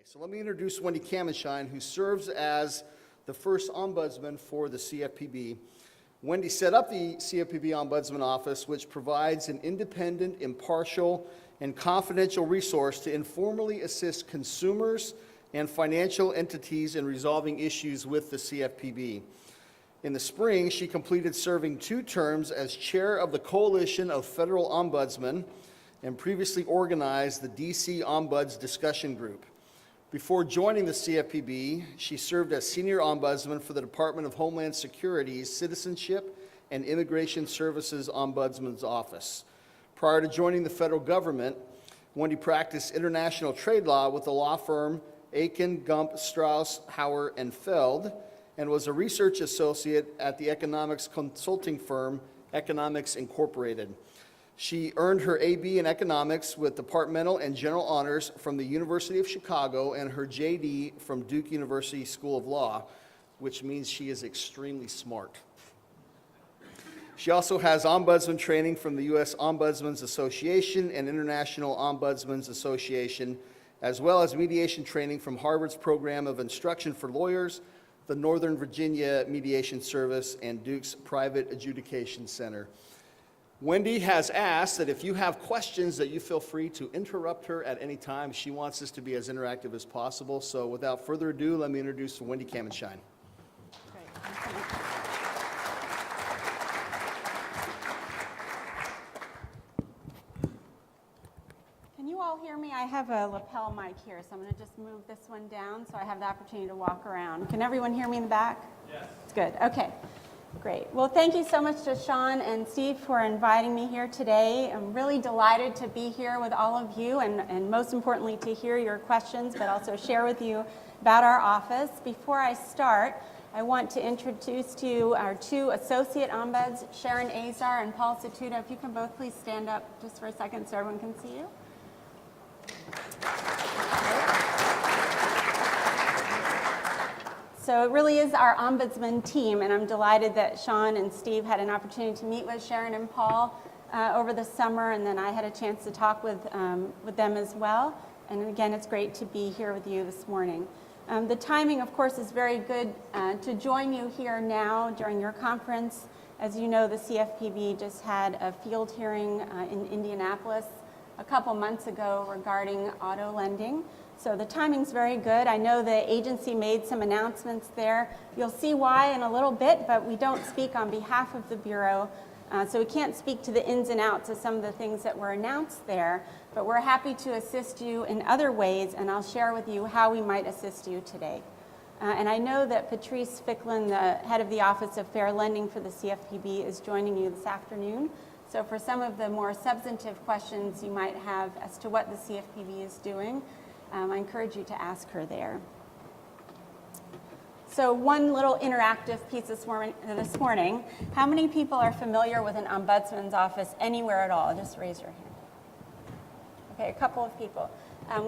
So let me introduce Wendy Kamenshine, who serves as the first ombudsman for the CFPB. Wendy set up the CFPB Ombudsman Office, which provides an independent, impartial, and confidential resource to informally assist consumers and financial entities in resolving issues with the CFPB. In the spring, she completed serving 2 terms as chair of the Coalition of Federal Ombudsmen and previously organized the DC Ombuds Discussion Group. Before joining the CFPB, she served as senior ombudsman for the Department of Homeland Security's Citizenship and Immigration Services Ombudsman's Office. Prior to joining the federal government, Wendy practiced international trade law with the law firm Aiken, Gump, Strauss, Hauer, and Feld, and was a research associate at the economics consulting firm Economics Incorporated. She earned her AB in economics with departmental and general honors from the University of Chicago and her JD from Duke University School of Law, which means she is extremely smart. She also has ombudsman training from the U.S. Ombudsman's Association and International Ombudsman's Association, as well as mediation training from Harvard's Program of Instruction for Lawyers, the Northern Virginia Mediation Service, and Duke's Private Adjudication Center. Wendy has asked that if you have questions that you feel free to interrupt her at any time. She wants this to be as interactive as possible. So without further ado, let me introduce Wendy Kamenshine. Can you all hear me? I have a lapel mic here, so I'm going to just move this one down so I have the opportunity to walk around. Can everyone hear me in the back? Yes. It's good. Okay. Great. Well, thank you so much to Sean and Steve for inviting me here today. I'm really delighted to be here with all of you and most importantly to hear your questions, but also share with you about our office. Before I start, I want to introduce to you our 2 associate ombuds, Sharon Azar and Paul Satuda. If you can both please stand up just for a second so everyone can see you. So it really is our ombudsman team, and I'm delighted that Sean and Steve had an opportunity to meet with Sharon and Paul over the summer, and then I had a chance to talk with them as well. And again, it's great to be here with you this morning. The timing, of course, is very good to join you here now during your conference. As you know, the CFPB just had a field hearing in Indianapolis a couple months ago regarding auto lending. So the timing's very good. I know the agency made some announcements there. You'll see why in a little bit, but we don't speak on behalf of the Bureau, so we can't speak to the ins and outs of some of the things that were announced there, but we're happy to assist you in other ways, and I'll share with you how we might assist you today. And I know that Patrice Ficklin, the head of the Office of Fair Lending for the CFPB, is joining you this afternoon. So for some of the more substantive questions you might have as to what the CFPB is doing, I encourage you to ask her there. So one little interactive piece this morning. How many people are familiar with an ombudsman's office anywhere at all? Just raise your hand. Okay, a couple of people.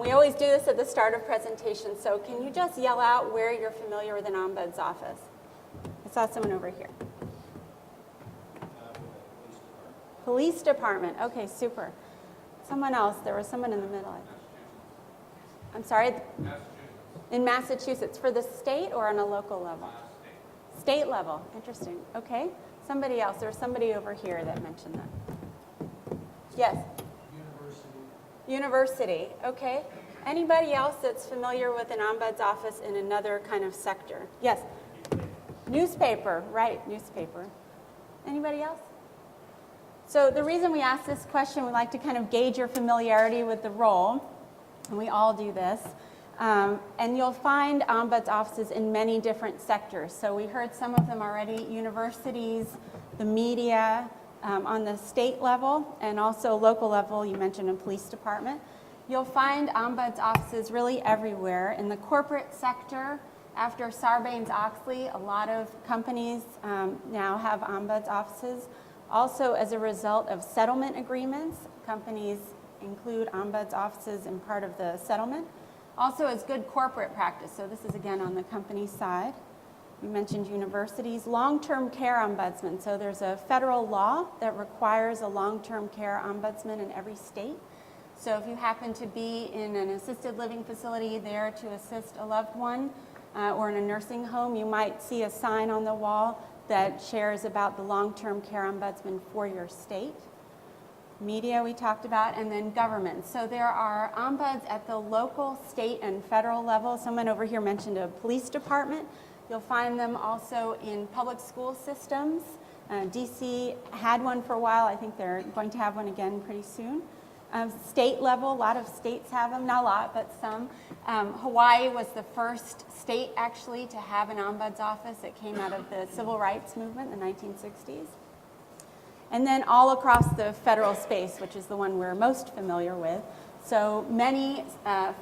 We always do this at the start of presentations, so can you just yell out where you're familiar with an ombuds office? I saw someone over here. Police department. Okay, super. Someone else. There was someone in the middle. I'm sorry? Massachusetts. In Massachusetts. For the state or on a local level? State level. Interesting. Okay. Somebody else. There's somebody over here that mentioned that. Yes? University. Okay. Anybody else that's familiar with an ombuds office in another kind of sector? Yes? Newspaper. Right. Newspaper. Anybody else? So the reason we ask this question, we like to kind of gauge your familiarity with the role. And we all do this. And you'll find ombuds offices in many different sectors. So we heard some of them already, universities, the media, on the state level, and also local level, you mentioned a police department. You'll find ombuds offices really everywhere. In the corporate sector, after Sarbanes-Oxley, a lot of companies now have ombuds offices. Also, as a result of settlement agreements, companies include ombuds offices in part of the settlement. Also as good corporate practice, so this is again on the company side. We mentioned universities, long-term care ombudsman. So there's a federal law that requires a long-term care ombudsman in every state. So if you happen to be in an assisted living facility there to assist a loved one, or in a nursing home, you might see a sign on the wall that shares about the long-term care ombudsman for your state. Media we talked about, and then government. So there are ombuds at the local, state, and federal level. Someone over here mentioned a police department. You'll find them also in public school systems. DC had one for a while. I think they're going to have one again pretty soon. State level, a lot of states have them, not a lot, but some. Hawaii was the first state actually to have an ombuds office. It came out of the civil rights movement in the 1960s. And then all across the federal space, which is the one we're most familiar with. So many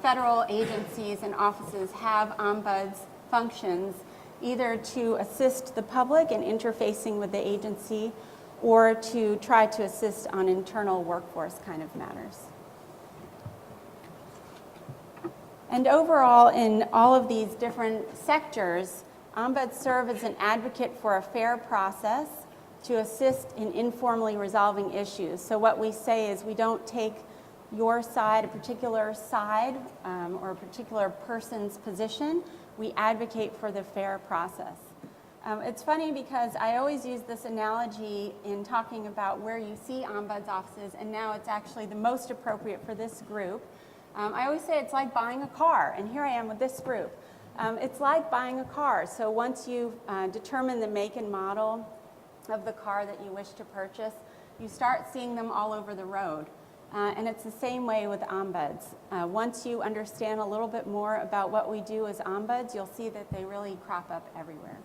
federal agencies and offices have ombuds functions, either to assist the public in interfacing with the agency or to try to assist on internal workforce kind of matters. And overall, in all of these different sectors, ombuds serve as an advocate for a fair process to assist in informally resolving issues. So what we say is we don't take your side, a particular side, or a particular person's position. We advocate for the fair process. It's funny because I always use this analogy in talking about where you see ombuds offices, and now it's actually the most appropriate for this group. I always say it's like buying a car, and here I am with this group. It's like buying a car. So once you've determined the make and model of the car that you wish to purchase, you start seeing them all over the road. And it's the same way with ombuds. Once you understand a little bit more about what we do as ombuds, you'll see that they really crop up everywhere.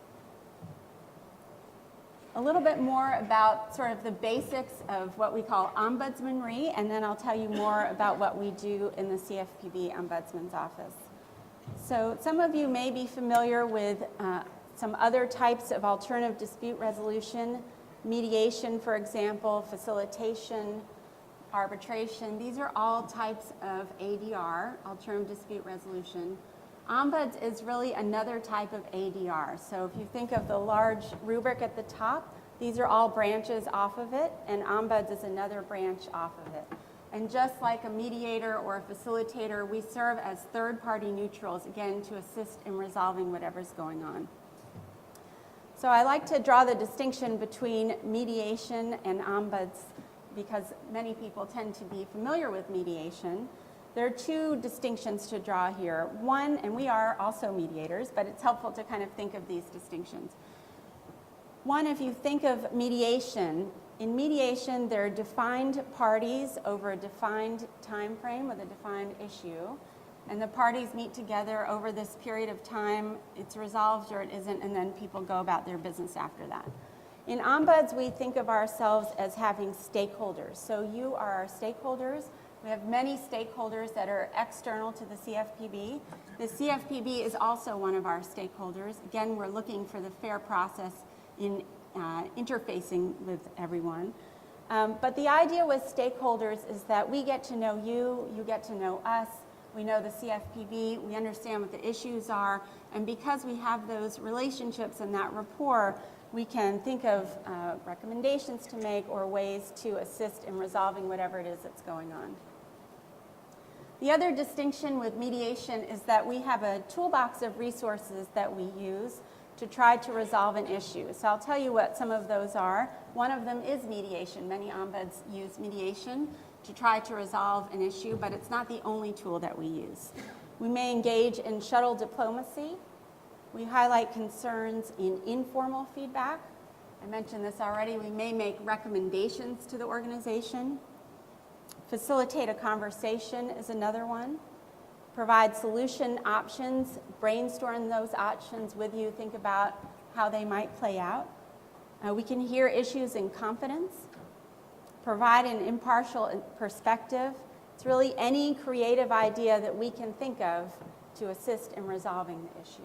A little bit more about sort of the basics of what we call ombudsmanry, and then I'll tell you more about what we do in the CFPB Ombudsman's Office. So some of you may be familiar with some other types of alternative dispute resolution, mediation, for example, facilitation, arbitration. These are all types of ADR, alternative dispute resolution. Ombuds is really another type of ADR. So if you think of the large rubric at the top, these are all branches off of it, and ombuds is another branch off of it. And just like a mediator or a facilitator, we serve as third-party neutrals, again, to assist in resolving whatever's going on. So I like to draw the distinction between mediation and ombuds because many people tend to be familiar with mediation. There are two distinctions to draw here. One, and we are also mediators, but it's helpful to kind of think of these distinctions. One, if you think of mediation, in mediation there are defined parties over a defined time frame with a defined issue, and the parties meet together over this period of time. It's resolved or it isn't, and then people go about their business after that. In ombuds, we think of ourselves as having stakeholders. So you are our stakeholders. We have many stakeholders that are external to the CFPB. The CFPB is also one of our stakeholders. Again, we're looking for the fair process in interfacing with everyone. But the idea with stakeholders is that we get to know you, you get to know us, we know the CFPB, we understand what the issues are, and because we have those relationships and that rapport, we can think of recommendations to make or ways to assist in resolving whatever it is that's going on. The other distinction with mediation is that we have a toolbox of resources that we use to try to resolve an issue. So I'll tell you what some of those are. One of them is mediation. Many ombuds use mediation to try to resolve an issue, but it's not the only tool that we use. We may engage in shuttle diplomacy. We highlight concerns in informal feedback. I mentioned this already. We may make recommendations to the organization. Facilitate a conversation is another one. Provide solution options, brainstorm those options with you, think about how they might play out. We can hear issues in confidence. Provide an impartial perspective. It's really any creative idea that we can think of to assist in resolving the issue.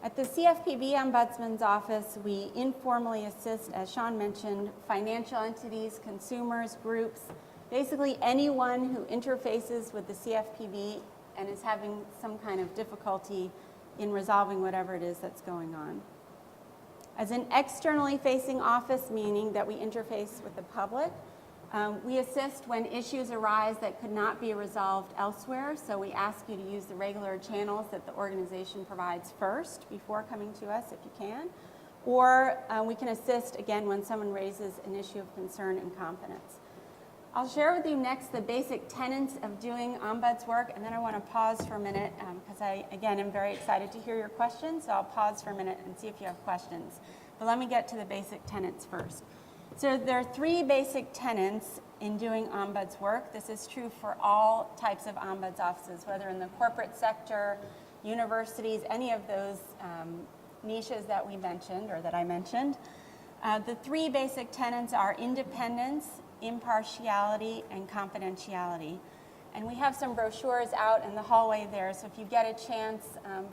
At the CFPB Ombudsman's Office, we informally assist, as Sean mentioned, financial entities, consumers, groups, basically anyone who interfaces with the CFPB and is having some kind of difficulty in resolving whatever it is that's going on. As an externally facing office, meaning that we interface with the public, We assist when issues arise that could not be resolved elsewhere, so we ask you to use the regular channels that the organization provides first before coming to us if you can. Or we can assist, again, when someone raises an issue of concern and confidence. I'll share with you next the basic tenets of doing ombuds work, and then I want to pause for a minute because I, again, am very excited to hear your questions, so I'll pause for a minute and see if you have questions. But let me get to the basic tenets first. So there are 3 basic tenets in doing ombuds work. This is true for all types of ombuds offices, whether in the corporate sector, universities, any of those niches that we mentioned or that I mentioned. The 3 basic tenets are independence, impartiality, and confidentiality. And we have some brochures out in the hallway there, so if you get a chance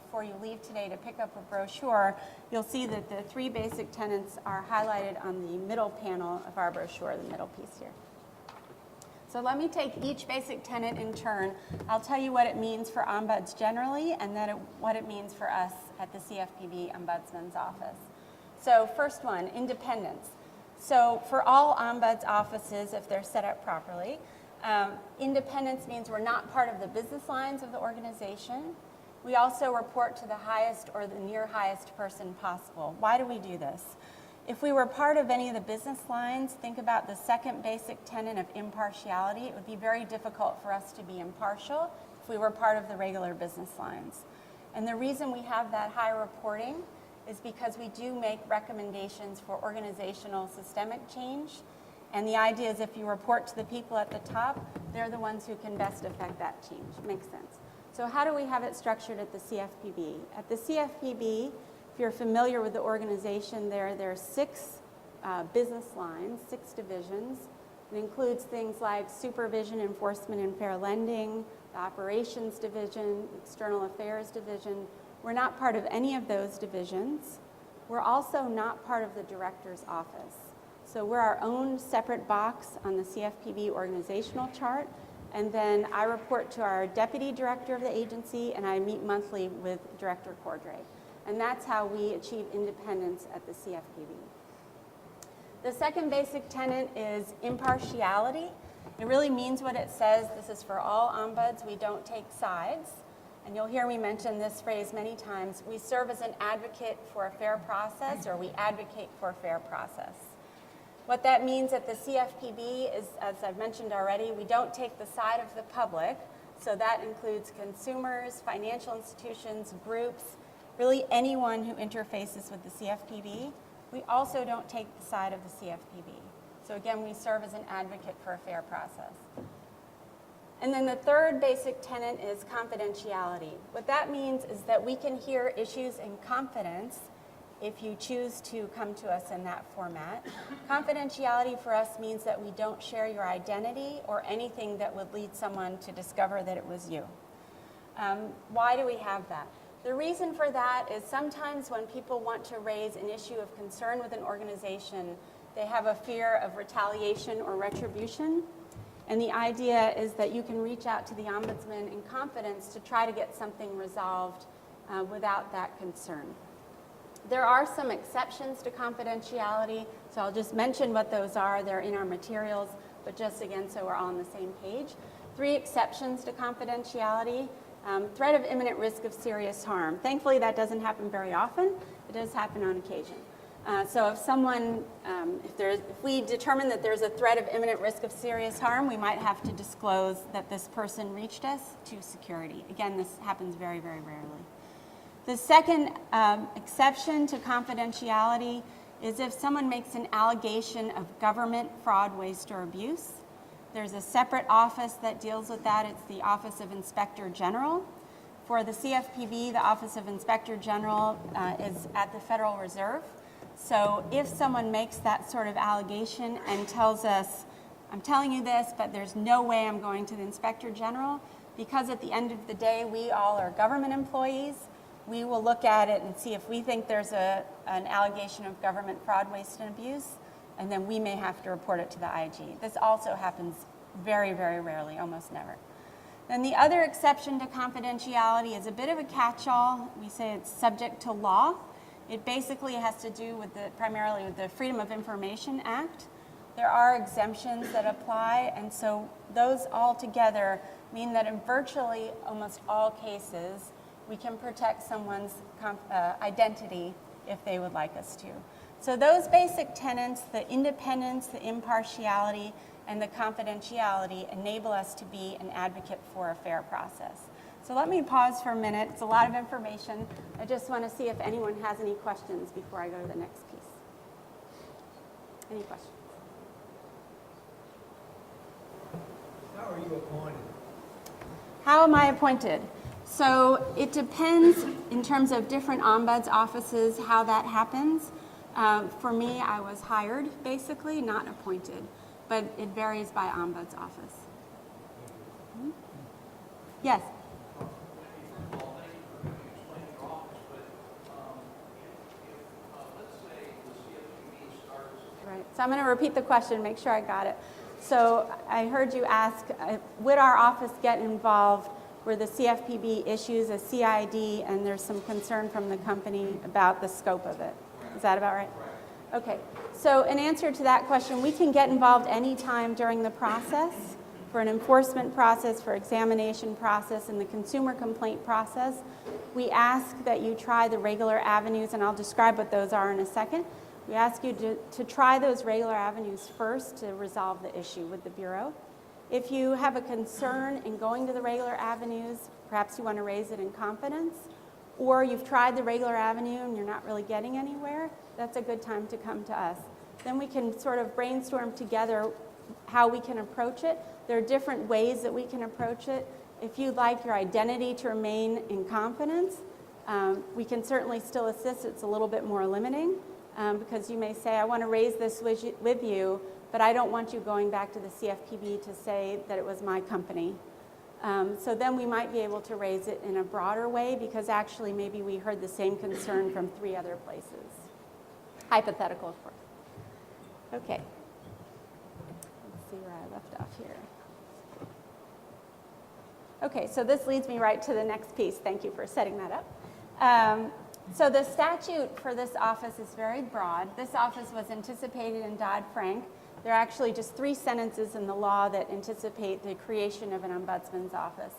before you leave today to pick up a brochure, you'll see that the 3 basic tenets are highlighted on the middle panel of our brochure, the middle piece here. So let me take each basic tenet in turn. I'll tell you what it means for ombuds generally, and then what it means for us at the CFPB Ombudsman's Office. So first one, independence. So for all ombuds offices, if they're set up properly, independence means we're not part of the business lines of the organization. We also report to the highest or the near highest person possible. Why do we do this? If we were part of any of the business lines, think about the second basic tenet of impartiality. It would be very difficult for us to be impartial if we were part of the regular business lines. And the reason we have that high reporting is because we do make recommendations for organizational systemic change. And the idea is if you report to the people at the top, they're the ones who can best affect that change. Makes sense. So how do we have it structured at the CFPB? At the CFPB, if you're familiar with the organization there are 6 business lines, 6 divisions. It includes things like supervision, enforcement, and fair lending, the operations division, external affairs division. We're not part of any of those divisions. We're also not part of the director's office. So we're our own separate box on the CFPB organizational chart, and then I report to our deputy director of the agency, and I meet monthly with Director Cordray. And that's how we achieve independence at the CFPB. The second basic tenet is impartiality. It really means what it says. This is for all ombuds. We don't take sides. And you'll hear me mention this phrase many times. We serve as an advocate for a fair process, or we advocate for a fair process. What that means at the CFPB is, as I've mentioned already, we don't take the side of the public. So that includes consumers, financial institutions, groups, really anyone who interfaces with the CFPB. We also don't take the side of the CFPB. So again, we serve as an advocate for a fair process. And then the third basic tenet is confidentiality. What that means is that we can hear issues in confidence if you choose to come to us in that format. Confidentiality for us means that we don't share your identity or anything that would lead someone to discover that it was you. Why do we have that? The reason for that is sometimes when people want to raise an issue of concern with an organization, they have a fear of retaliation or retribution. And the idea is that you can reach out to the Ombudsman in confidence to try to get something resolved without that concern. There are some exceptions to confidentiality, so I'll just mention what those are. They're in our materials, but just again so we're all on the same page. 3 exceptions to confidentiality. Threat of imminent risk of serious harm. Thankfully, that doesn't happen very often. It does happen on occasion. So if someone, if we determine that there's a threat of imminent risk of serious harm, we might have to disclose that this person reached us to security. Again, this happens very, very rarely. The second exception to confidentiality is if someone makes an allegation of government fraud, waste, or abuse. There's a separate office that deals with that. It's the Office of Inspector General. For the CFPB, the Office of Inspector General is at the Federal Reserve. So if someone makes that sort of allegation and tells us, I'm telling you this, but there's no way I'm going to the Inspector General, because at the end of the day, we all are government employees, we will look at it and see if we think there's an allegation of government fraud, waste, and abuse, and then we may have to report it to the IG. This also happens very, very rarely, almost never. Then the other exception to confidentiality is a bit of a catch-all. We say it's subject to law. It basically has to do with primarily with the Freedom of Information Act. there are exemptions that apply, and so those all together mean that in virtually almost all cases, we can protect someone's identity if they would like us to. So those basic tenets, the independence, the impartiality, and the confidentiality enable us to be an advocate for a fair process. So let me pause for a minute. It's a lot of information. I just want to see if anyone has any questions before I go to the next piece. Any questions? How are you appointed? How am I appointed? So it depends in terms of different ombuds offices how that happens. For me, I was hired, basically, not appointed, but it varies by ombuds office. Yes? Right. So I'm going to repeat the question, make sure I got it. So I heard you ask, would our office get involved where the CFPB issues a CID and there's some concern from the company about the scope of it? Is that about right? Okay. So in answer to that question, we can get involved anytime during the process, for an enforcement process, for examination process, and the consumer complaint process. We ask that you try the regular avenues, and I'll describe what those are in a second. We ask you to try those regular avenues first to resolve the issue with the Bureau. If you have a concern in going to the regular avenues, perhaps you want to raise it in confidence, or you've tried the regular avenue and you're not really getting anywhere, that's a good time to come to us. Then we can sort of brainstorm together how we can approach it. There are different ways that we can approach it. If you'd like your identity to remain in confidence, we can certainly still assist. It's a little bit more limiting. Because you may say, I want to raise this with you, but I don't want you going back to the CFPB to say that it was my company. So then we might be able to raise it in a broader way, because actually maybe we heard the same concern from 3 other places. Hypothetical, of course. Okay. Let's see where I left off here. Okay, so this leads me right to the next piece. Thank you for setting that up. So the statute for this office is very broad. This office was anticipated in Dodd-Frank. There are actually just 3 sentences in the law that anticipate the creation of an ombudsman's office.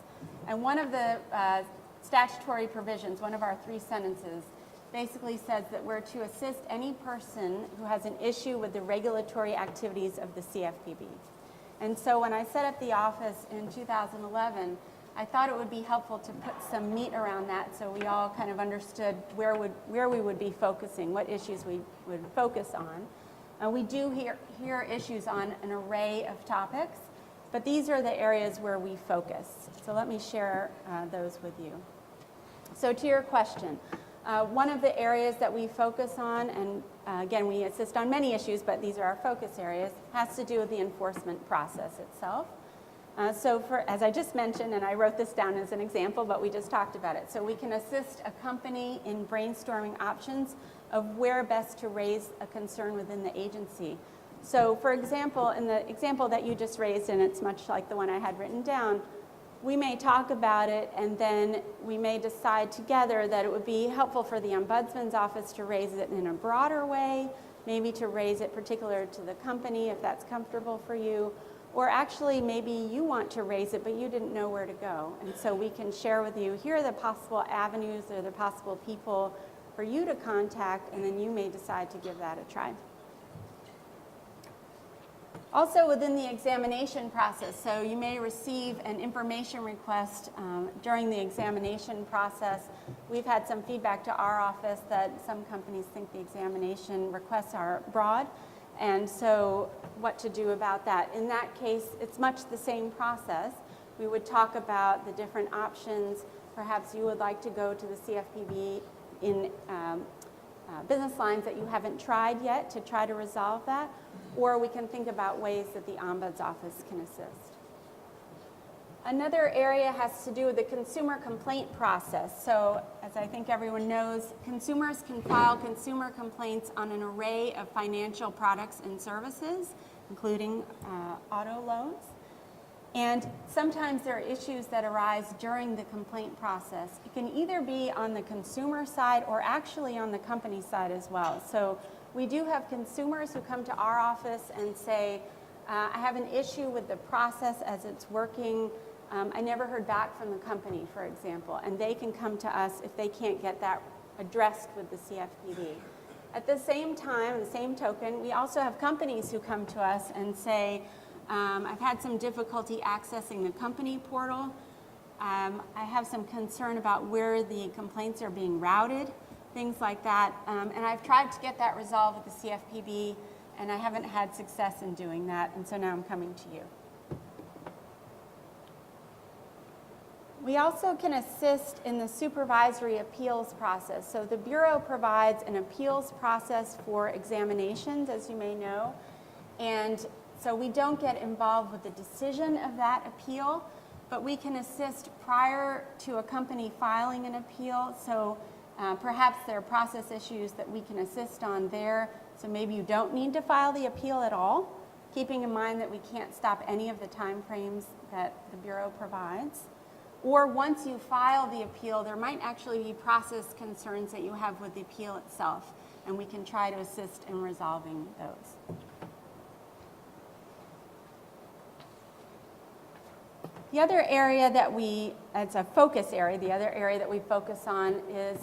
And one of the statutory provisions, one of our 3 sentences, basically says that we're to assist any person who has an issue with the regulatory activities of the CFPB. And so when I set up the office in 2011, I thought it would be helpful to put some meat around that so we all kind of understood where we would be focusing, what issues we would focus on. We do hear issues on an array of topics, but these are the areas where we focus. So let me share those with you. So to your question, one of the areas that we focus on, and again, we assist on many issues, but these are our focus areas, has to do with the enforcement process itself. So as I just mentioned, and I wrote this down as an example, but we just talked about it. So we can assist a company in brainstorming options of where best to raise a concern within the agency. So for example, in the example that you just raised, and it's much like the one I had written down, we may talk about it and then we may decide together that it would be helpful for the Ombudsman's office to raise it in a broader way, maybe to raise it particular to the company if that's comfortable for you. Or actually, maybe you want to raise it, but you didn't know where to go. And so we can share with you, here are the possible avenues, or the possible people for you to contact, and then you may decide to give that a try. Also within the examination process, so you may receive an information request during the examination process. We've had some feedback to our office that some companies think the examination requests are broad. And so what to do about that? In that case, it's much the same process. We would talk about the different options. Perhaps you would like to go to the CFPB in business lines that you haven't tried yet to try to resolve that. Or we can think about ways that the Ombuds office can assist. Another area has to do with the consumer complaint process. So, as I think everyone knows, consumers can file consumer complaints on an array of financial products and services, including auto loans. And sometimes there are issues that arise during the complaint process. It can either be on the consumer side or actually on the company side as well. So We do have consumers who come to our office and say, I have an issue with the process as it's working. I never heard back from the company, for example, and they can come to us if they can't get that addressed with the CFPB. At the same time, the same token, we also have companies who come to us and say, I've had some difficulty accessing the company portal. I have some concern about where the complaints are being routed, things like that. And I've tried to get that resolved with the CFPB, and I haven't had success in doing that, and so now I'm coming to you. We also can assist in the supervisory appeals process. So the Bureau provides an appeals process for examinations, as you may know. And so we don't get involved with the decision of that appeal, but we can assist prior to a company filing an appeal. So perhaps there are process issues that we can assist on there. So maybe you don't need to file the appeal at all, keeping in mind that we can't stop any of the time frames that the Bureau provides. Or once you file the appeal, there might actually be process concerns that you have with the appeal itself, and we can try to assist in resolving those. The other area that it's a focus area, the other area that we focus on is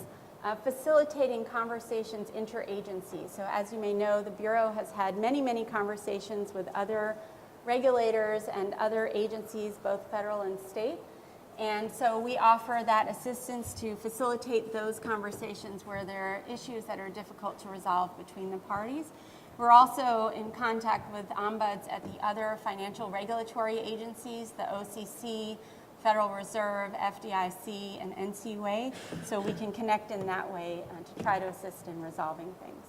facilitating conversations interagency. So as you may know, the Bureau has had many, many conversations with other regulators and other agencies, both federal and state. And so we offer that assistance to facilitate those conversations where there are issues that are difficult to resolve between the parties. We're also in contact with ombuds at the other financial regulatory agencies, the OCC, Federal Reserve, FDIC, and NCUA, so we can connect in that way to try to assist in resolving things.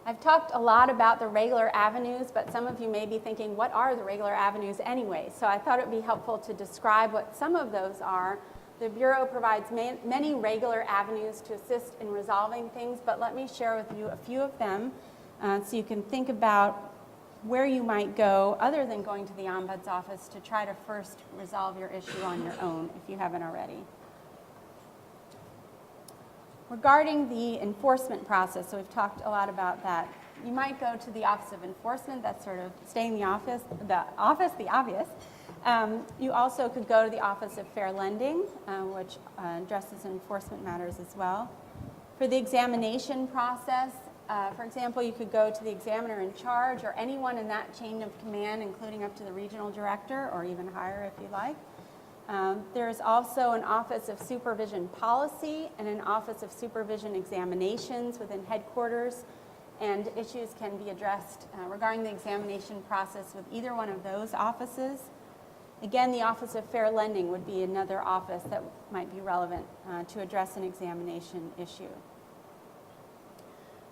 I've talked a lot about the regular avenues, but some of you may be thinking, what are the regular avenues anyway? So I thought it would be helpful to describe what some of those are. The Bureau provides many regular avenues to assist in resolving things, but let me share with you a few of them so you can think about where you might go other than going to the Ombuds office to try to first resolve your issue on your own if you haven't already. Regarding the enforcement process, so we've talked a lot about that. You might go to the Office of Enforcement, that's sort of staying in the obvious. You also could go to the Office of Fair Lending, which addresses enforcement matters as well. For the examination process, for example, you could go to the examiner in charge or anyone in that chain of command, including up to the regional director or even higher if you like. There's also an Office of Supervision Policy and an Office of Supervision Examinations within headquarters, and issues can be addressed regarding the examination process with either one of those offices. Again, the Office of Fair Lending would be another office that might be relevant to address an examination issue.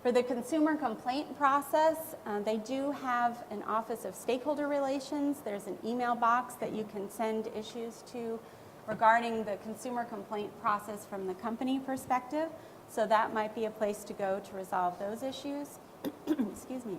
For the consumer complaint process, they do have an Office of Stakeholder Relations. There's an email box that you can send issues to regarding the consumer complaint process from the company perspective. So that might be a place to go to resolve those issues. Excuse me.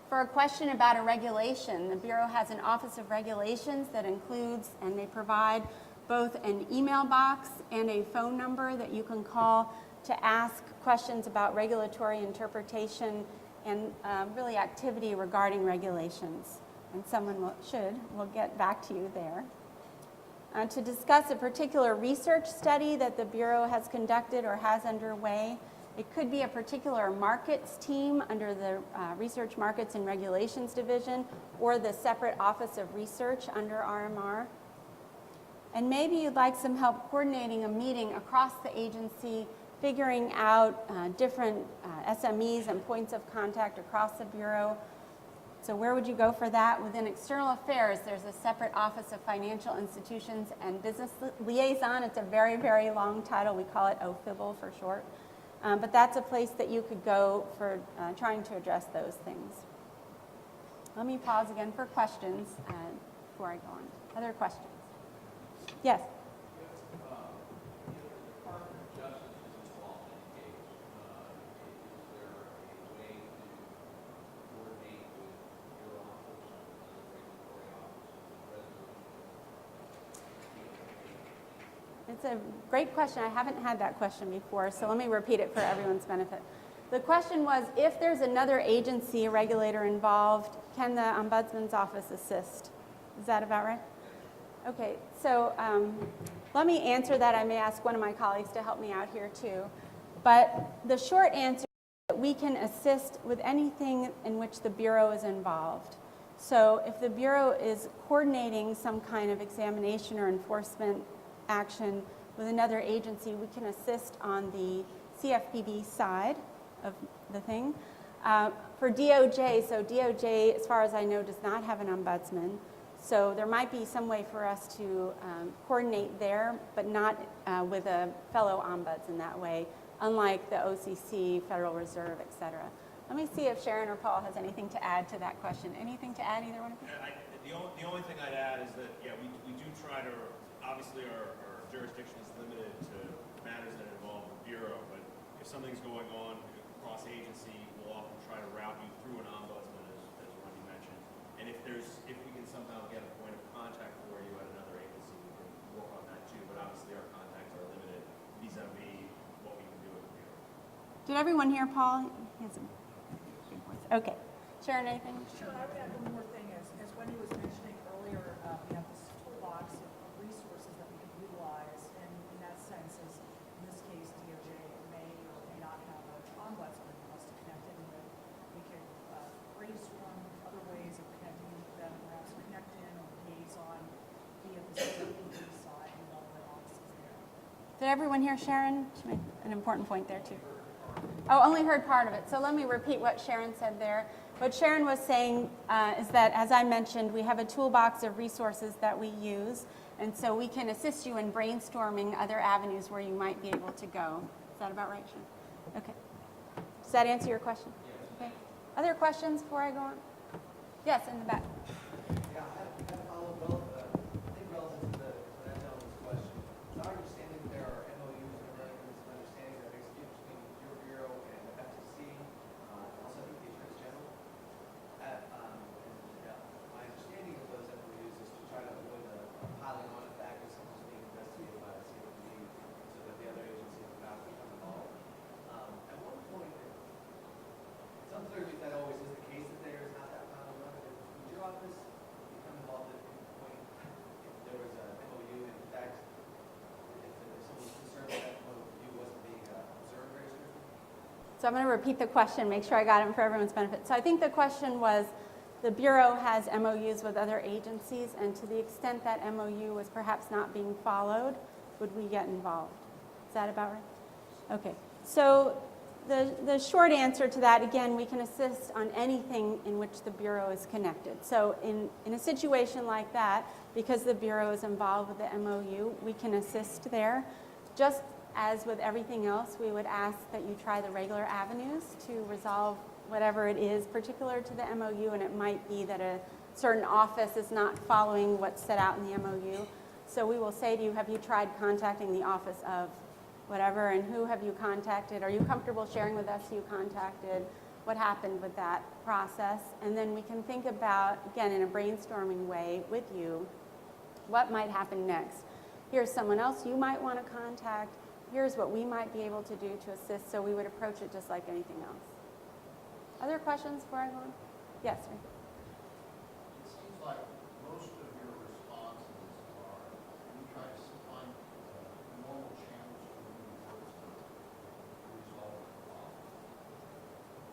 For a question about a regulation, the Bureau has an Office of Regulations that includes, and they provide both an email box and a phone number that you can call to ask questions about regulatory interpretation and really activity regarding regulations. And someone will get back to you there. To discuss a particular research study that the Bureau has conducted or has underway. It could be a particular markets team under the Research Markets and Regulations Division or the separate Office of Research under RMR. And maybe you'd like some help coordinating a meeting across the agency, figuring out different SMEs and points of contact across the Bureau. So where would you go for that? Within External Affairs, there's a separate Office of Financial Institutions and Business Liaison. It's a very, very long title. We call it OFIBL for short. But that's a place that you could go for trying to address those things. Let me pause again for questions before I go on. Other questions? Yes? It's a great question. I haven't had that question before, so let me repeat it for everyone's benefit. The question was, if there's another agency, a regulator involved, can the Ombudsman's office assist? Is that about right? Okay, so let me answer that. I may ask one of my colleagues to help me out here too. But the short answer is that we can assist with anything in which the Bureau is involved. So if the Bureau is coordinating some kind of examination or enforcement action with another agency, we can assist on the CFPB side of the thing. For DOJ, so DOJ, as far as I know, does not have an ombudsman. So there might be some way for us to coordinate there, but not with a fellow ombuds in that way, unlike the OCC, Federal Reserve, et cetera. Let me see if Sharon or Paul has anything to add to that question. Anything to add, either one of you? Yeah, the only thing I'd add is that, yeah, we do try to, obviously our jurisdiction is limited to matters that involve the Bureau, but if something's going on across agency, we'll often try to route you through an ombudsman, as Wendy mentioned. And if we can somehow get a point of contact for you at another agency, we can work on that too, but obviously our contacts are limited vis-a-vis what we can do with the Bureau. Did everyone hear Paul? He has a big voice. Okay. Sharon, anything? Sure, I would add one more thing. As Wendy was mentioning earlier, we have this toolbox of resources that we can utilize, and in that sense, is in this case, DOJ may or may not have an ombudsman for us to connect in with. We could brainstorm other ways of connecting with them, perhaps connect in or liaison via the CFPB side and all the offices there. Did everyone hear Sharon? She made an important point there too. Oh, only heard part of it. So let me repeat what Sharon said there. What Sharon was saying is that, as I mentioned, we have a toolbox of resources that we use, and so we can assist you in brainstorming other avenues where you might be able to go. Is that about right, Sharon? Okay. Does that answer your question? Okay. Other questions before I go on? Yes, in the back. Yeah, I have a follow-up, I think relative to that gentleman's question. It's our understanding that there are MOUs and memorandums of understanding that are executed between your Bureau and the FTC, also the Attorney General. My understanding of those MOUs is to try to avoid the piling on effect of someone's being investigated by the CFPB so that the other agencies would not become involved. At one point, it's unclear if that always is the case, that there is not that piling on. Would your office become involved at any point if there was a MOU, and in fact, if someone was concerned that MOU wasn't being observed very strictly? So I'm going to repeat the question, make sure I got it for everyone's benefit. So I think the question was, the Bureau has MOUs with other agencies, and to the extent that MOU was perhaps not being followed, would we get involved? Is that about right? Okay. So the short answer to that, again, we can assist on anything in which the Bureau is connected. So in a situation like that, because the Bureau is involved with the MOU, we can assist there. Just as with everything else, we would ask that you try the regular avenues to resolve whatever it is particular to the MOU, and it might be that a certain office is not following what's set out in the MOU. So we will say to you, have you tried contacting the office of whatever, and who have you contacted? Are you comfortable sharing with us who you contacted? What happened with that process? And then we can think about, again, in a brainstorming way with you, what might happen next. Here's someone else you might want to contact. Here's what we might be able to do to assist. So we would approach it just like anything else. Other questions before I go on? Yes, sir. It seems like most of your responses are, you try to find normal channels for moving towards the resolve of the problem.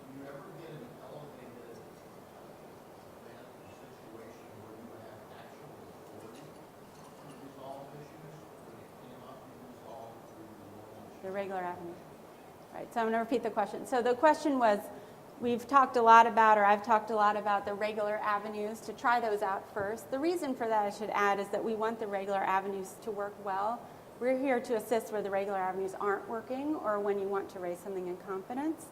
Do you ever get an elevated event or situation where you have actual authority to resolve issues, but it cannot be resolved through the normal channels? The regular avenue. Right, so I'm going to repeat the question. So the question was, we've talked a lot about, or I've talked a lot about the regular avenues, to try those out first. The reason for that, I should add, is that we want the regular avenues to work well. We're here to assist where the regular avenues aren't working or when you want to raise something in confidence.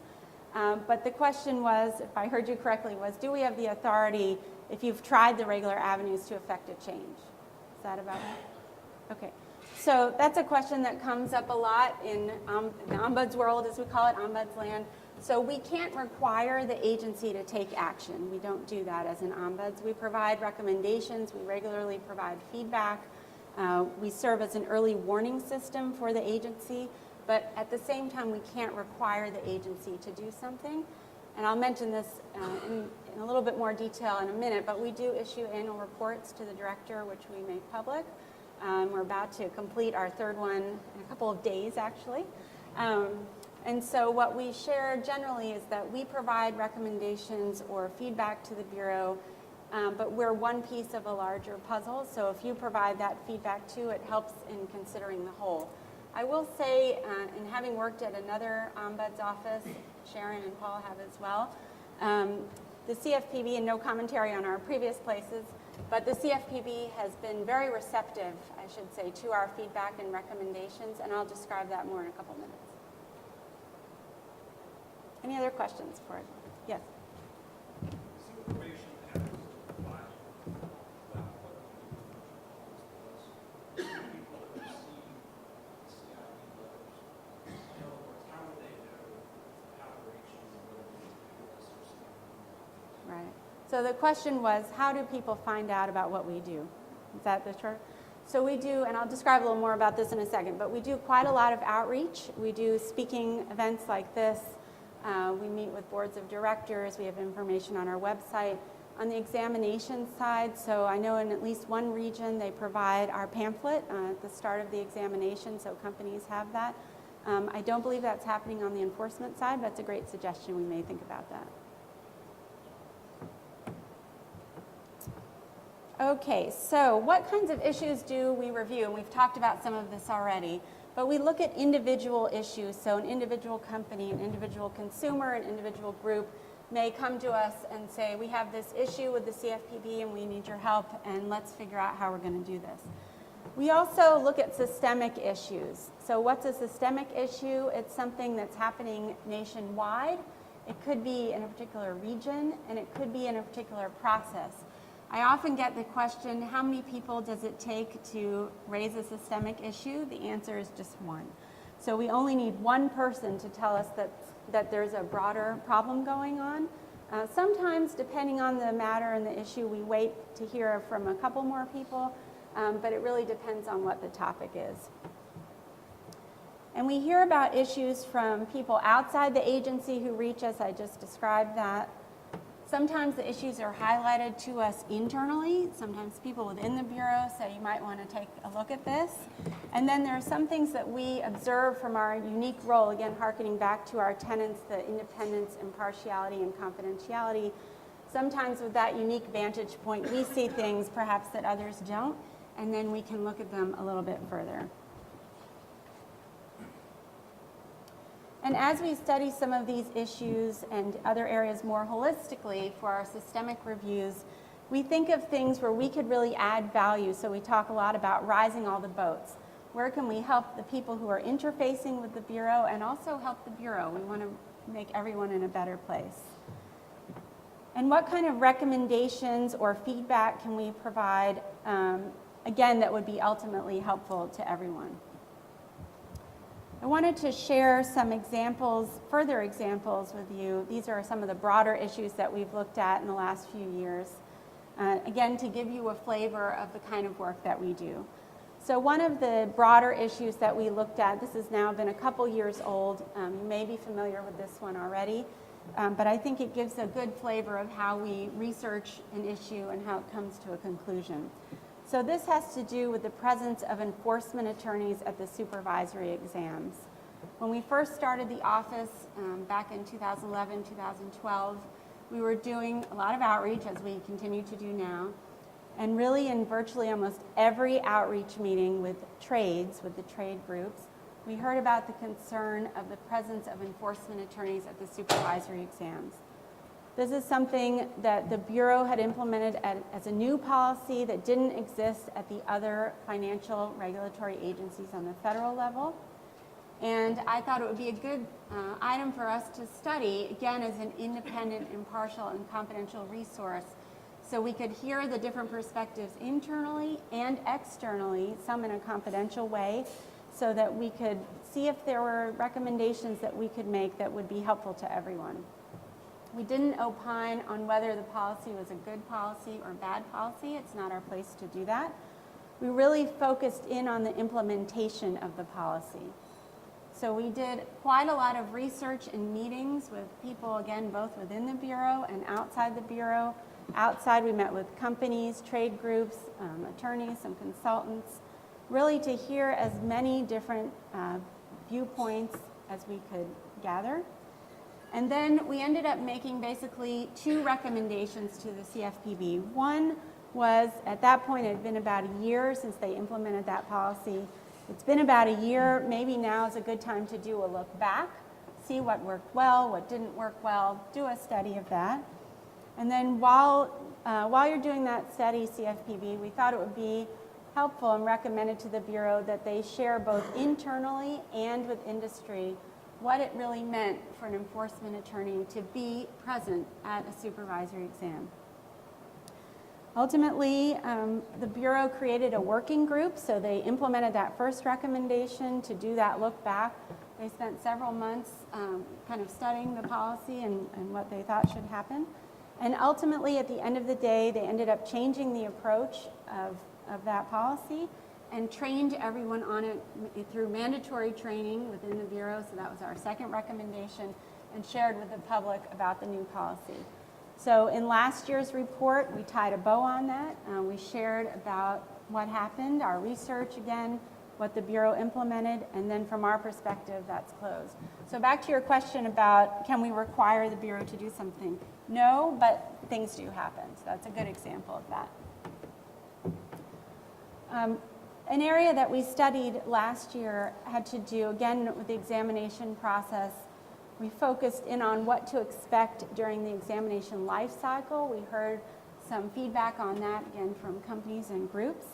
But the question was, if I heard you correctly, was do we have the authority, if you've tried the regular avenues, to effect a change? Is that about right? Okay. So that's a question that comes up a lot in the ombuds world, as we call it, ombuds land. So we can't require the agency to take action. We don't do that as an ombuds. We provide recommendations. We regularly provide feedback. We serve as an early warning system for the agency, but at the same time, we can't require the agency to do something. And I'll mention this in a little bit more detail in a minute, but we do issue annual reports to the director, which we make public. We're about to complete our third one in a couple of days, actually. And so what we share generally is that we provide recommendations or feedback to the Bureau, but we're one piece of a larger puzzle. So if you provide that feedback too, it helps in considering the whole. I will say, and having worked at another Ombuds office, Sharon and Paul have as well, the CFPB, and no commentary on our previous places, but the CFPB has been very receptive, I should say, to our feedback and recommendations, and I'll describe that more in a couple minutes. Any other questions for it? Yes? Is the information after the file about what the people that receive CID letters, in other words, how would they know outreach and whether they do this or something? Right. So the question was, how do people find out about what we do? Is that the short? So we do, and I'll describe a little more about this in a second, but we do quite a lot of outreach. We do speaking events like this. We meet with boards of directors. We have information on our website. On the examination side, so I know in at least one region they provide our pamphlet at the start of the examination, so companies have that. I don't believe that's happening on the enforcement side, but it's a great suggestion. We may think about that. Okay, so what kinds of issues do we review? And we've talked about some of this already, but we look at individual issues. So an individual company, an individual consumer, an individual group may come to us and say, we have this issue with the CFPB and we need your help, and let's figure out how we're going to do this. We also look at systemic issues. So what's a systemic issue? It's something that's happening nationwide. It could be in a particular region, and it could be in a particular process. I often get the question, how many people does it take to raise a systemic issue? The answer is just one. So we only need one person to tell us that there's a broader problem going on. Sometimes, depending on the matter and the issue, we wait to hear from a couple more people, but it really depends on what the topic is. And we hear about issues from people outside the agency who reach us. I just described that. Sometimes the issues are highlighted to us internally. Sometimes people within the Bureau say, you might want to take a look at this. And then there are some things that we observe from our unique role, again, hearkening back to our tenets, the independence, impartiality, and confidentiality. Sometimes with that unique vantage point, we see things perhaps that others don't, and then we can look at them a little bit further. And as we study some of these issues and other areas more holistically for our systemic reviews, we think of things where we could really add value. So we talk a lot about rising all the boats. Where can we help the people who are interfacing with the Bureau and also help the Bureau? We want to make everyone in a better place. And what kind of recommendations or feedback can we provide, again, that would be ultimately helpful to everyone? I wanted to share some examples, further examples with you. These are some of the broader issues that we've looked at in the last few years. Again, to give you a flavor of the kind of work that we do. So one of the broader issues that we looked at, this has now been a couple years old. You may be familiar with this one already, but I think it gives a good flavor of how we research an issue and how it comes to a conclusion. So this has to do with the presence of enforcement attorneys at the supervisory exams. When we first started the office back in 2011, 2012, we were doing a lot of outreach, as we continue to do now. And really in virtually almost every outreach meeting with trades, with the trade groups, we heard about the concern of the presence of enforcement attorneys at the supervisory exams. This is something that the Bureau had implemented as a new policy that didn't exist at the other financial regulatory agencies on the federal level. And I thought it would be a good item for us to study, again, as an independent, impartial, and confidential resource, so we could hear the different perspectives internally and externally, some in a confidential way, so that we could see if there were recommendations that we could make that would be helpful to everyone. We didn't opine on whether the policy was a good policy or bad policy. It's not our place to do that. we really focused in on the implementation of the policy. So we did quite a lot of research and meetings with people, again, both within the Bureau and outside the Bureau. Outside, we met with companies, trade groups, attorneys, some consultants, really to hear as many different viewpoints as we could gather. And then we ended up making basically 2 recommendations to the CFPB. One was, at that point, it had been about a year since they implemented that policy. It's been about a year. Maybe now is a good time to do a look back, see what worked well, what didn't work well, do a study of that. And then while you're doing that study, CFPB, we thought it would be helpful and recommended to the Bureau that they share both internally and with industry what it really meant for an enforcement attorney to be present at a supervisory exam. Ultimately, the Bureau created a working group, so they implemented that first recommendation to do that look back. They spent several months kind of studying the policy and what they thought should happen. And ultimately, at the end of the day, they ended up changing the approach of that policy and trained everyone on it through mandatory training within the Bureau, so that was our second recommendation, and shared with the public about the new policy. So in last year's report, we tied a bow on that. We shared about what happened, our research again, what the Bureau implemented, and then from our perspective, that's closed. So back to your question about can we require the Bureau to do something? No, but things do happen. So that's a good example of that. An area that we studied last year had to do, again, with the examination process. We focused in on what to expect during the examination life cycle. We heard some feedback on that, again, from companies and groups.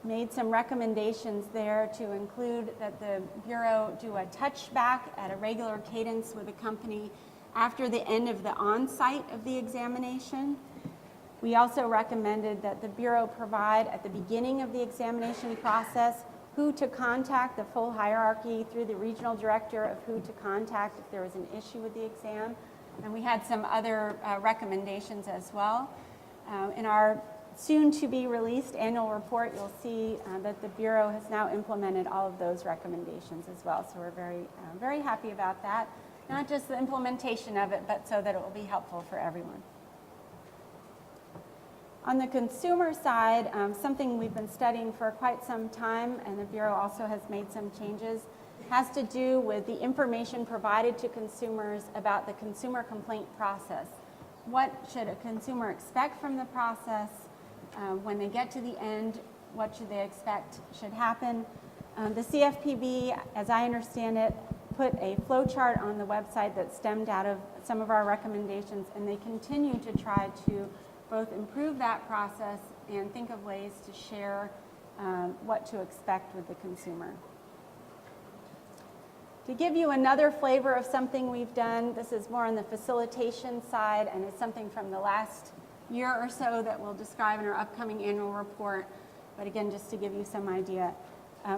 Made some recommendations there to include that the Bureau do a touchback at a regular cadence with a company after the end of the on-site of the examination. We also recommended that the Bureau provide at the beginning of the examination process who to contact, the full hierarchy through the regional director of who to contact if there was an issue with the exam. And we had some other recommendations as well. In our soon-to-be-released annual report, you'll see that the Bureau has now implemented all of those recommendations as well. So we're very happy about that. Not just the implementation of it, but so that it will be helpful for everyone. On the consumer side, something we've been studying for quite some time, and the Bureau also has made some changes, has to do with the information provided to consumers about the consumer complaint process. What should a consumer expect from the process? When they get to the end, what should they expect should happen? The CFPB, as I understand it, put a flow chart on the website that stemmed out of some of our recommendations, and they continue to try to both improve that process and think of ways to share what to expect with the consumer. To give you another flavor of something we've done, this is more on the facilitation side, and it's something from the last year or so that we'll describe in our upcoming annual report. But again, just to give you some idea.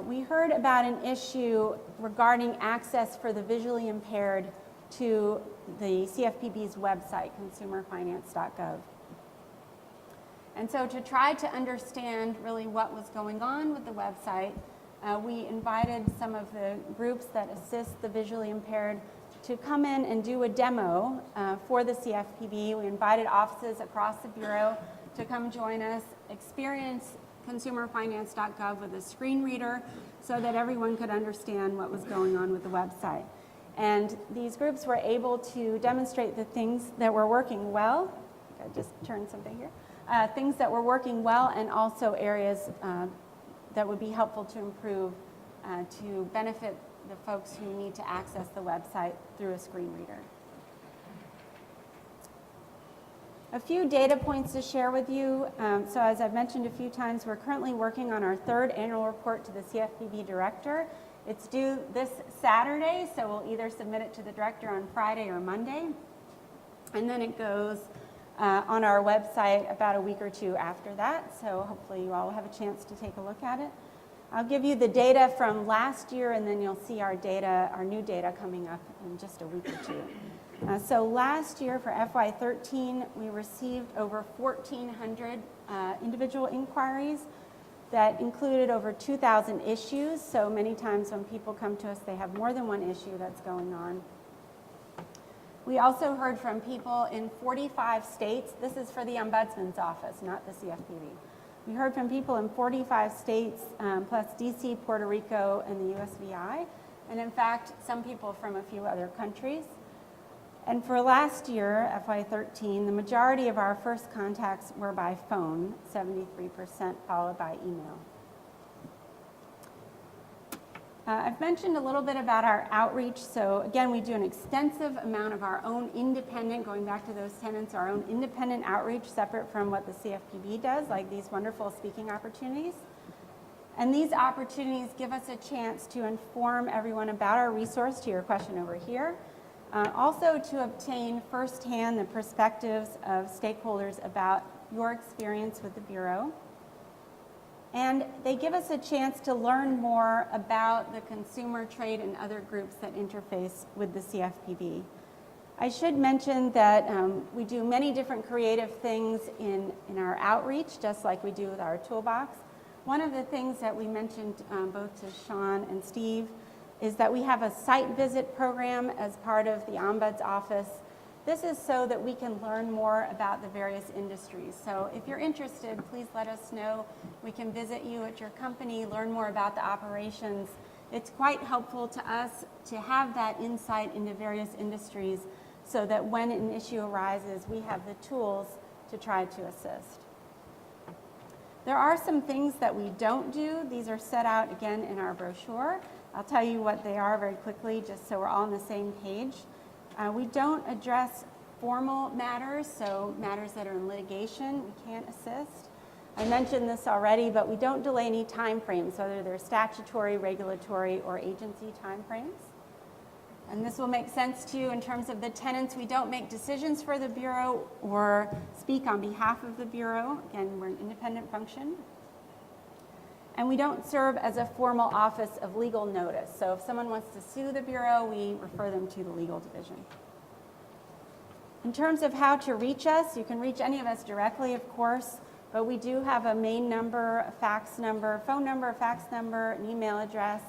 We heard about an issue regarding access for the visually impaired to the CFPB's website, consumerfinance.gov. And so to try to understand really what was going on with the website, we invited some of the groups that assist the visually impaired to come in and do a demo for the CFPB. We invited offices across the Bureau to come join us, experience consumerfinance.gov with a screen reader so that everyone could understand what was going on with the website. And these groups were able to demonstrate the things that were working well. I just turned something here. Things that were working well, and also areas that would be helpful to improve to benefit the folks who need to access the website through a screen reader. A few data points to share with you. So as I've mentioned a few times, we're currently working on our 3rd annual report to the CFPB director. It's due this Saturday, so we'll either submit it to the director on Friday or Monday. And then it goes on our website about a week or two after that, so hopefully you all will have a chance to take a look at it. I'll give you the data from last year, and then you'll see our data, our new data coming up in just a week or two. So last year for FY13, we received over 1,400 individual inquiries. that included over 2,000 issues. So many times when people come to us, they have more than one issue that's going on. We also heard from people in 45 states. This is for the Ombudsman's office, not the CFPB. We heard from people in 45 states, plus DC, Puerto Rico, and the USVI, and in fact, some people from a few other countries. And for last year, FY13, the majority of our first contacts were by phone, 73%, followed by email. I've mentioned a little bit about our outreach. So again, we do an extensive amount of our own independent, going back to those tenants, our own independent outreach separate from what the CFPB does, like these wonderful speaking opportunities. And these opportunities give us a chance to inform everyone about our resource, to your question over here. Also to obtain firsthand the perspectives of stakeholders about your experience with the Bureau. And they give us a chance to learn more about the consumer trade and other groups that interface with the CFPB. I should mention that we do many different creative things in our outreach, just like we do with our toolbox. One of the things that we mentioned both to Sean and Steve is that we have a site visit program as part of the Ombuds office. This is so that we can learn more about the various industries. So if you're interested, please let us know. We can visit you at your company, learn more about the operations. It's quite helpful to us to have that insight into various industries so that when an issue arises, we have the tools to try to assist. There are some things that we don't do. These are set out again in our brochure. I'll tell you what they are very quickly, just so we're all on the same page. We don't address formal matters, so matters that are in litigation, we can't assist. I mentioned this already, but we don't delay any time frames, whether they're statutory, regulatory, or agency time frames. And this will make sense to you in terms of the tenants. We don't make decisions for the Bureau or speak on behalf of the Bureau. Again, we're an independent function. And we don't serve as a formal office of legal notice. So if someone wants to sue the Bureau, we refer them to the legal division. In terms of how to reach us, you can reach any of us directly, of course, but we do have a main number, a fax number, phone number, a fax number, an email address.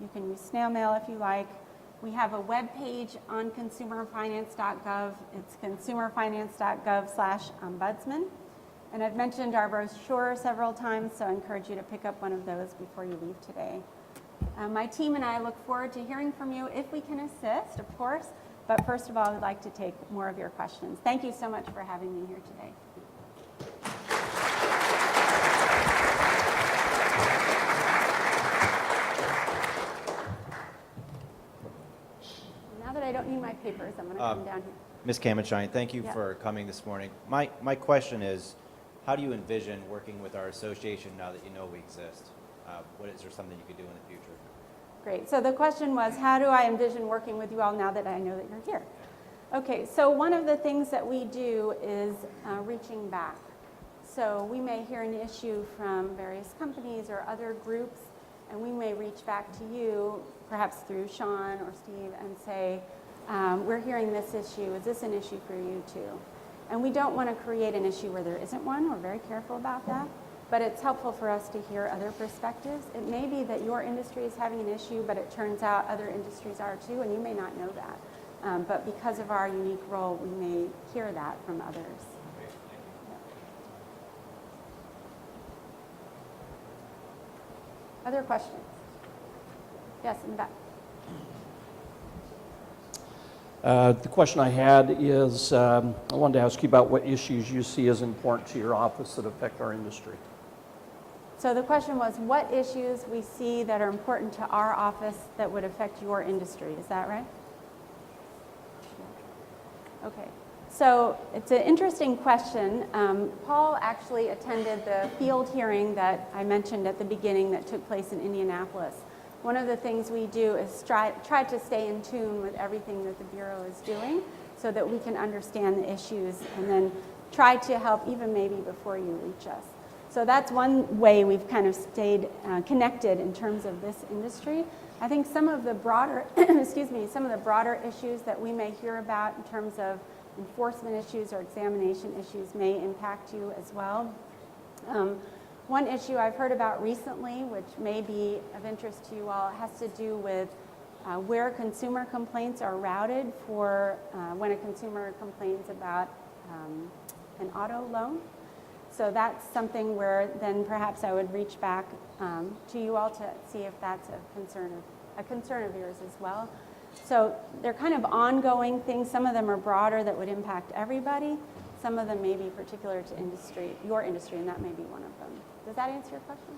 You can use snail mail if you like. We have a web page on consumerfinance.gov. It's consumerfinance.gov/ombudsman. And I've mentioned our brochure several times, so I encourage you to pick up one of those before you leave today. My team and I look forward to hearing from you if we can assist, of course. But first of all, I'd like to take more of your questions. Thank you so much for having me here today. Now that I don't need my papers, I'm going to come down here. Ms. Kamenshine, thank you Yeah. for coming this morning. My question is, how do you envision working with our association now that you know we exist? Is there something you could do in the future? Great. So the question was, how do I envision working with you all now that I know that you're here? Okay, so one of the things that we do is reaching back. So we may hear an issue from various companies or other groups, and we may reach back to you, perhaps through Sean or Steve, and say, we're hearing this issue. Is this an issue for you too? And we don't want to create an issue where there isn't one. We're very careful about that. But it's helpful for us to hear other perspectives. It may be that your industry is having an issue, but it turns out other industries are too, and you may not know that. But because of our unique role, we may hear that from others. Other questions? Yes, in the back. The question I had is, I wanted to ask you about what issues you see as important to your office that affect our industry. So the question was what issues we see that are important to our office that would affect your industry. Is that right? Okay. So it's an interesting question. Paul actually attended the field hearing that I mentioned at the beginning that took place in Indianapolis. One of the things we do is try to stay in tune with everything that the Bureau is doing so that we can understand the issues and then try to help even maybe before you reach us. So that's one way we've kind of stayed connected in terms of this industry. I think some of the broader, some of the broader issues that we may hear about in terms of enforcement issues or examination issues may impact you as well. One issue I've heard about recently, which may be of interest to you all, has to do with where consumer complaints are routed for when a consumer complains about an auto loan. So that's something where then perhaps I would reach back to you all to see if that's a concern of yours as well. So they're kind of ongoing things. Some of them are broader that would impact everybody. Some of them may be particular to your industry, and that may be one of them. Does that answer your question?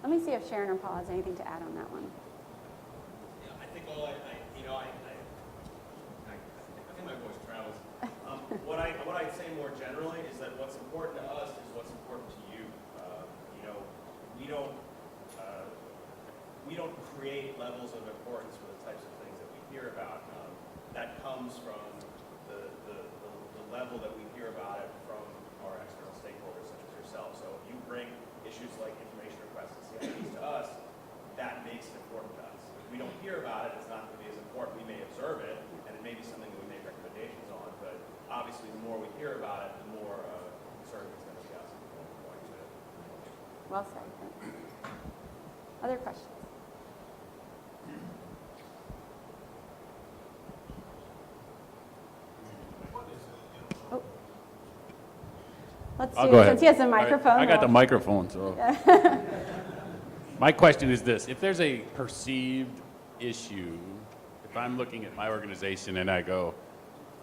Let me see if Sharon or Paul has anything to add on that one. Yeah, I think all I think my voice travels. What I'd say more generally is that what's important to us is what's important to you. We don't create levels of importance for the types of things that we hear about. That comes from the level that we hear about it from our external stakeholders such as yourself. So if you bring issues like information requests and CIPs to us, that makes it important to us. If we don't hear about it, it's not going to be as important. We may observe it, and it may be something that we make recommendations on, but obviously the more we hear about it, the more concerned it's going to be us. Well said. Other questions? Oh. Let's I'll see, go ahead. since he has a microphone. I got the we'll- microphone, so. My question is this: if there's a perceived issue, if I'm looking at my organization and I go,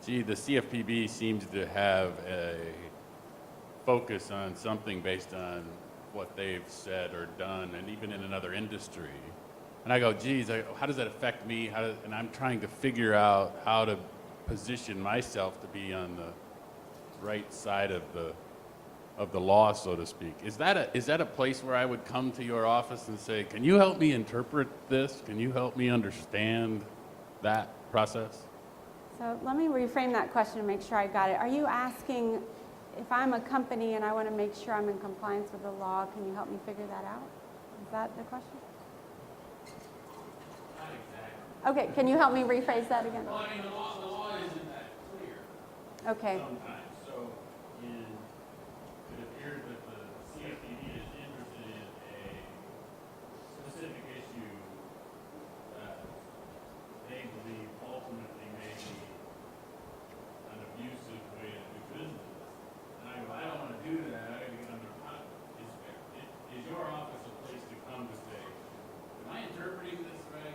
gee, the CFPB seems to have a focus on something based on what they've said or done, and even in another industry, and I go, geez, how does that affect me? And I'm trying to figure out how to position myself to be on the right side of the law, so to speak. Is that a place where I would come to your office and say, can you help me interpret this? Can you help me understand that process? So let me reframe that question and make sure I got it. Are you asking if I'm a company and I want to make sure I'm in compliance with the law, can you help me figure that out? Is that the question? Not exactly. Okay, can you help me rephrase that again? Well, I mean, the law isn't that clear Okay. sometimes. So it appears that the CFPB is interested in a specific issue that they believe ultimately may be an abusive way to do business. And I go, I don't want to do that. I got to get under. Is your office a place to come to say, am I interpreting this right?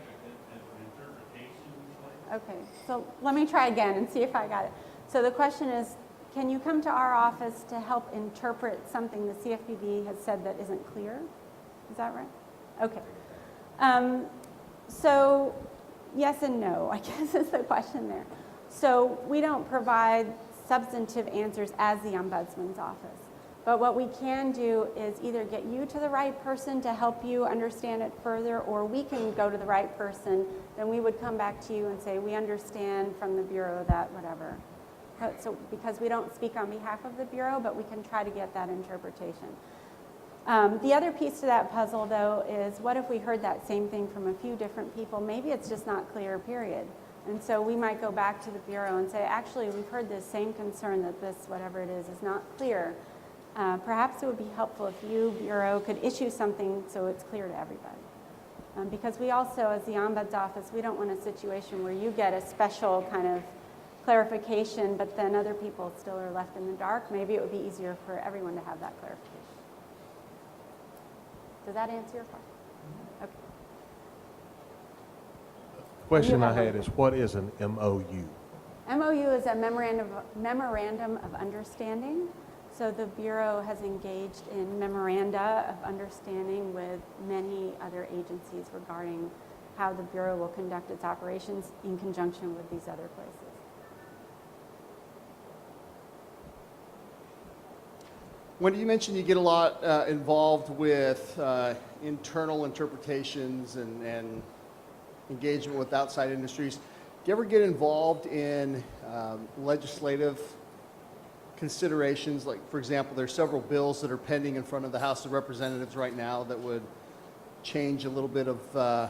As an interpretation place? Okay, so let me try again and see if I got it. So the question is, can you come to our office to help interpret something the CFPB has said that isn't clear? Is that right? Okay. So yes and no, I guess is the question there. So we don't provide substantive answers as the Ombudsman's office. But what we can do is either get you to the right person to help you understand it further, or we can go to the right person. Then we would come back to you and say, we understand from the Bureau that whatever. So because we don't speak on behalf of the Bureau, but we can try to get that interpretation. The other piece to that puzzle, though, is what if we heard that same thing from a few different people? Maybe it's just not clear, period. And so we might go back to the Bureau and say, actually, we've heard this same concern that this, whatever it is not clear. Perhaps it would be helpful if you, Bureau, could issue something so it's clear to everybody. Because we also, as the Ombuds Office, we don't want a situation where you get a special kind of clarification, but then other people still are left in the dark. Maybe it would be easier for everyone to have that clarification. Does that answer your question? Okay. The question I had is, what is an MOU? MOU is a memorandum of understanding. So the Bureau has engaged in memoranda of understanding with many other agencies regarding how the Bureau will conduct its operations in conjunction with these other places. Wendy, you mentioned you get a lot involved with internal interpretations and engagement with outside industries. Do you ever get involved in legislative considerations? Like, for example, there's several bills that are pending in front of the House of Representatives right now that would change a little bit of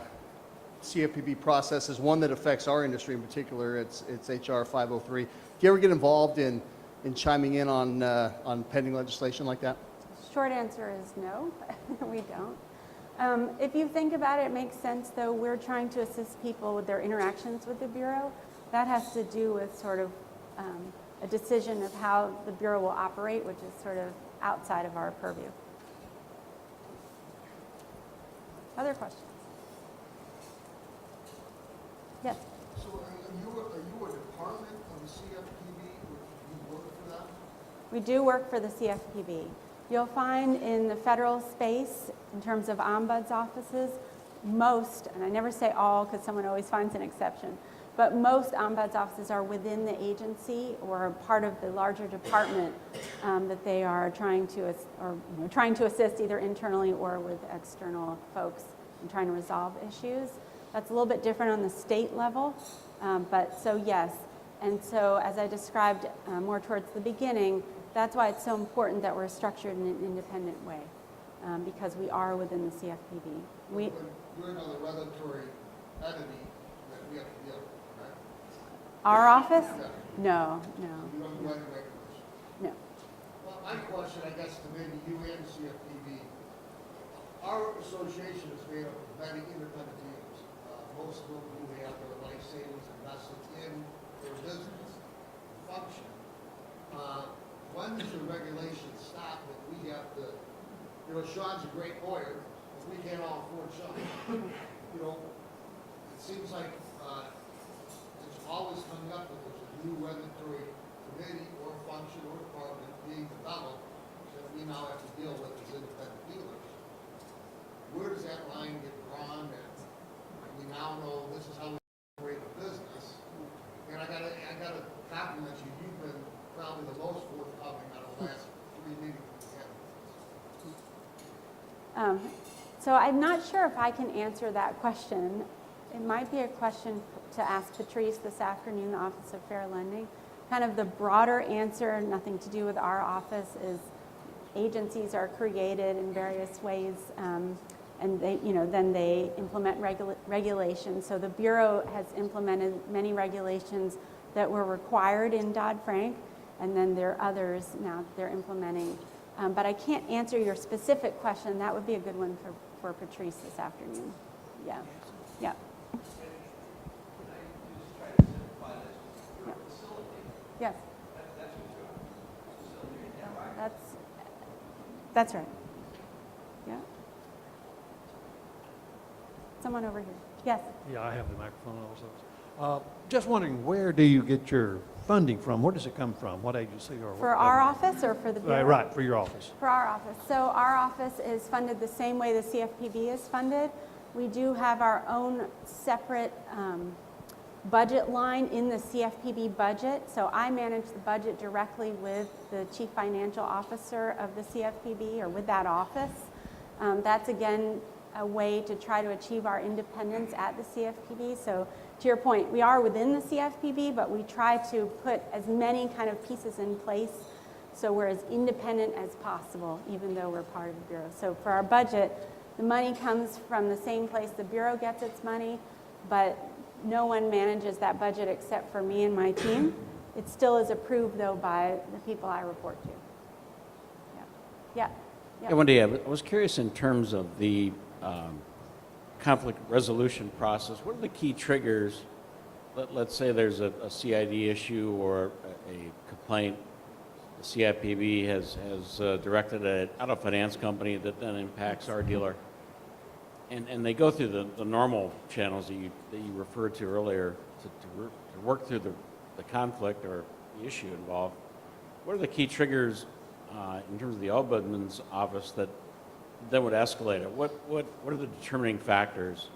CFPB processes. One that affects our industry in particular, it's HR 503. Do you ever get involved in chiming in on pending legislation like that? short answer is no, we don't. If you think about it, it makes sense, though. We're trying to assist people with their interactions with the Bureau. That has to do with sort of a decision of how the Bureau will operate, which is sort of outside of our purview. Other questions? Yes? So are you a department of the CFPB, or do you work for that? We do work for the CFPB. You'll find in the federal space, in terms of ombuds offices, most, and I never say all because someone always finds an exception, but most ombuds offices are within the agency or part of the larger department that they are trying to assist either internally or with external folks in trying to resolve issues. That's a little bit different on the state level, but so yes. And so as I described more towards the beginning, that's why it's so important that we're structured in an independent way, because we are within the CFPB. You're another regulatory entity that we have to deal with, right? Our office? Yeah. No. You don't do any regulation. No. Well, my question, I guess, to maybe you and CFPB, our association is made up of many independent dealers. Most of them who have their life savings invested in their business function. When does the regulation stop that we have to, Sean's a great lawyer, but we can't all afford Sean. It seems like it's always coming up that there's a new regulatory committee or function or department being developed that we now have to deal with as independent dealers. Where does that line get drawn? And we now know this is how we operate a business. And I gotta compliment you. You've been probably the most forthcoming out of the last 3 meetings we had. So I'm not sure if I can answer that question. It might be a question to ask Patrice this afternoon, the Office of Fair Lending. Kind of the broader answer, nothing to do with our office, is agencies are created in various ways, and they, then they implement regulations. So the Bureau has implemented many regulations that were required in Dodd-Frank, and then there are others now that they're implementing. But I can't answer your specific question. That would be a good one for Patrice this afternoon. Yeah. Can I just try to simplify this? You're a facilitator. Yes. That's what you are. Facilitator, right? That's right. Yeah. Someone over here. Yes. Yeah, I have the microphone also. Just wondering, where do you get your funding from? Where does it come from? What agency or what? For our office or for the Bureau? Right, for your office. For our office. So our office is funded the same way the CFPB is funded. We do have our own separate budget line in the CFPB budget. So I manage the budget directly with the Chief Financial Officer of the CFPB, or with that office. That's, again, a way to try to achieve our independence at the CFPB. So to your point, we are within the CFPB, but we try to put as many kind of pieces in place so we're as independent as possible, even though we're part of the Bureau. So for our budget, the money comes from the same place the Bureau gets its money, but no one manages that budget except for me and my team. It still is approved, though, by the people I report to. Yeah. Yeah, Wendy, I was curious in terms of the conflict resolution process. What are the key triggers? Let's say there's a CID issue or a complaint. The CFPB has directed it at a finance company that then impacts our dealer. And they go through the normal channels that you referred to earlier to work through the conflict or the issue involved. What are the key triggers in terms of the Ombudsman's office that would escalate it? What are the determining factors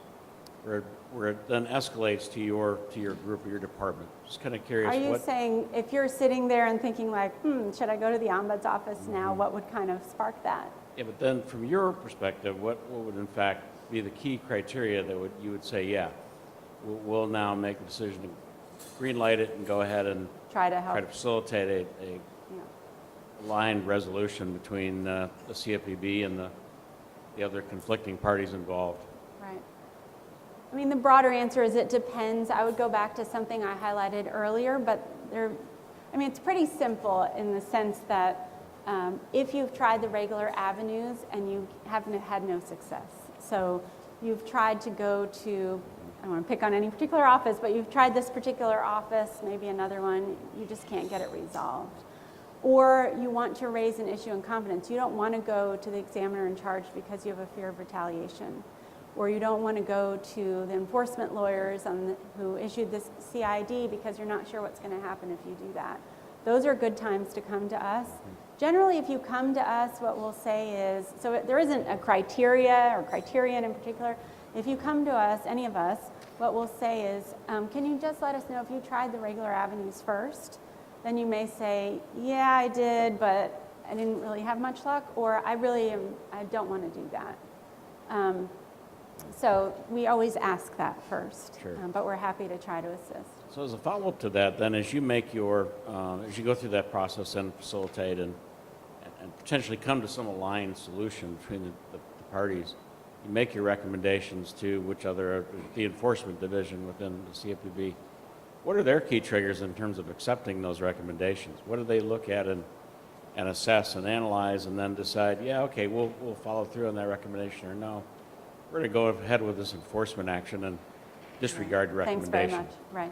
where it then escalates to your group or your department? Just kind of curious. Are you saying if you're sitting there and thinking like, should I go to the Ombuds office now? What would kind of spark that? Yeah, but then from your perspective, what would in fact be the key criteria that you would say, yeah, we'll now make a decision to green light it and go ahead and try to help, facilitate a aligned resolution between the CFPB and the other conflicting parties involved? Right. I mean, the broader answer is it depends. I would go back to something I highlighted earlier, but it's pretty simple in the sense that if you've tried the regular avenues and you haven't had no success. So you've tried to go to, I don't want to pick on any particular office, but you've tried this particular office, maybe another one, you just can't get it resolved. Or you want to raise an issue in confidence. You don't want to go to the examiner in charge because you have a fear of retaliation. Or you don't want to go to the enforcement lawyers who issued this CID because you're not sure what's going to happen if you do that. Those are good times to come to us. Generally, if you come to us, what we'll say is, so there isn't a criteria or criterion in particular. If you come to us, any of us, what we'll say is, can you just let us know if you tried the regular avenues first? Then you may say, yeah, I did, but I didn't really have much luck, or I don't want to do that. So we always ask that first, Sure. But we're happy to try to assist. So as a follow-up to that, then as you make your, as you go through that process and facilitate and potentially come to some aligned solution between the parties, you make your recommendations to the enforcement division within the CFPB. What are their key triggers in terms of accepting those recommendations? What do they look at and assess and analyze and then decide, yeah, okay, we'll follow through on that recommendation, or no, we're going to go ahead with this enforcement action and disregard your Thanks recommendation? very much. Right.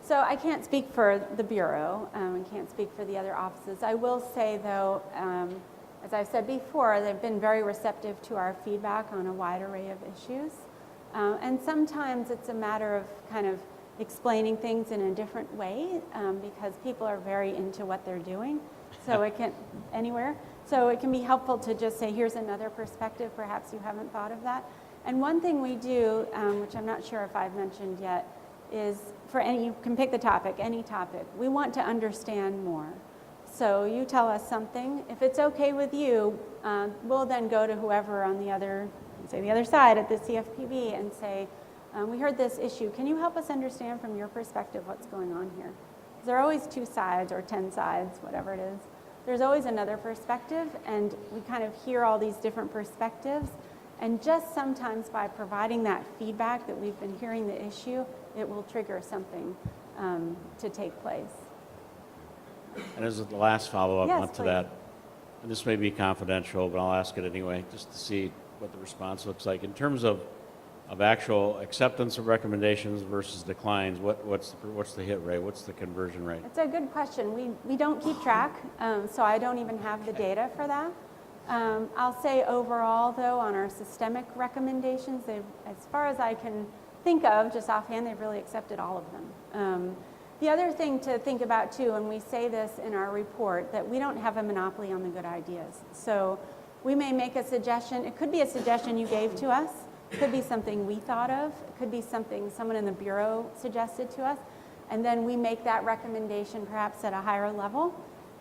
So I can't speak for the Bureau. I can't speak for the other offices. I will say, though, as I've said before, they've been very receptive to our feedback on a wide array of issues. And sometimes it's a matter of kind of explaining things in a different way because people are very into what they're doing. So it can, anywhere. So it can be helpful to just say, here's another perspective, perhaps you haven't thought of that. And one thing we do, which I'm not sure if I've mentioned yet, is you can pick the topic, any topic. We want to understand more. So you tell us something. If it's okay with you, we'll then go to whoever on the other side at the CFPB and say, we heard this issue. Can you help us understand from your perspective what's going on here? There are always 2 sides or 10 sides, whatever it is. There's always another perspective, and we kind of hear all these different perspectives. And just sometimes by providing that feedback that we've been hearing the issue, it will trigger something to take place. And as the last follow-up Yes, onto please. that, and this may be confidential, but I'll ask it anyway, just to see what the response looks like. In terms of actual acceptance of recommendations versus declines, what's the hit rate? What's the conversion rate? It's a good question. We don't keep track, so I don't even have the data for that. I'll say overall, though, on our systemic recommendations, as far as I can think of, just offhand, they've really accepted all of them. The other thing to think about, too, and we say this in our report, that we don't have a monopoly on the good ideas. So we may make a suggestion. It could be a suggestion you gave to us. It could be something we thought of. It could be something someone in the Bureau suggested to us. And then we make that recommendation perhaps at a higher level.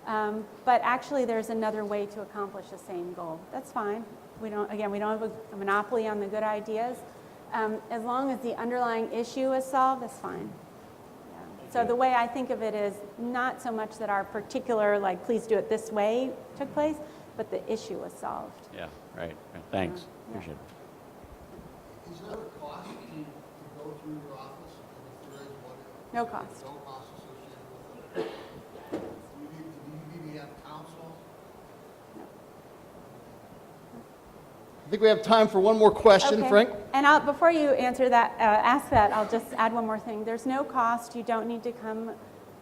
But actually, there's another way to accomplish the same goal. That's fine. We don't have a monopoly on the good ideas. As long as the underlying issue is solved, that's fine. Yeah. So the way I think of it is not so much that our particular, please do it this way took place, but the issue was solved. Yeah, right. Thanks. Yeah. Appreciate it. Is there a cost to go through your office? And if there is, what? No cost. No cost associated with it? Do you need to have counsel? I think we have time for one more question, Okay. Frank. And before you answer that, ask that, I'll just add one more thing. There's no cost. You don't need to come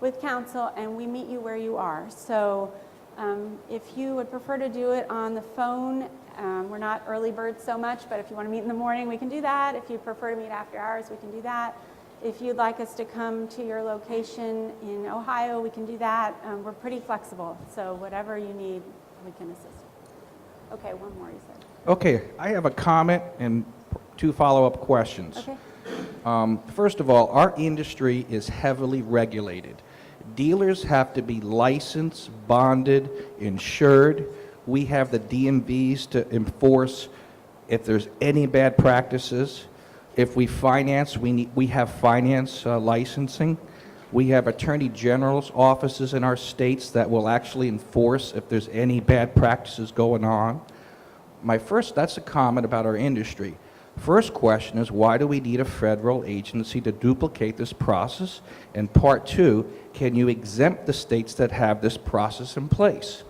with counsel, and we meet you where you are. So if you would prefer to do it on the phone, we're not early birds so much, but if you want to meet in the morning, we can do that. If you prefer to meet after hours, we can do that. If you'd like us to come to your location in Ohio, we can do that. We're pretty flexible, so whatever you need, we can assist. Okay, one more, you said. Okay, I have a comment and 2 follow-up questions. Okay. First of all, our industry is heavily regulated. Dealers have to be licensed, bonded, insured. We have the DMVs to enforce if there's any bad practices. If we finance, we have finance licensing. We have attorney general's offices in our states that will actually enforce if there's any bad practices going on. That's a comment about our industry. First question is, why do we need a federal agency to duplicate this process? And part 2, can you exempt the states that have this process in place?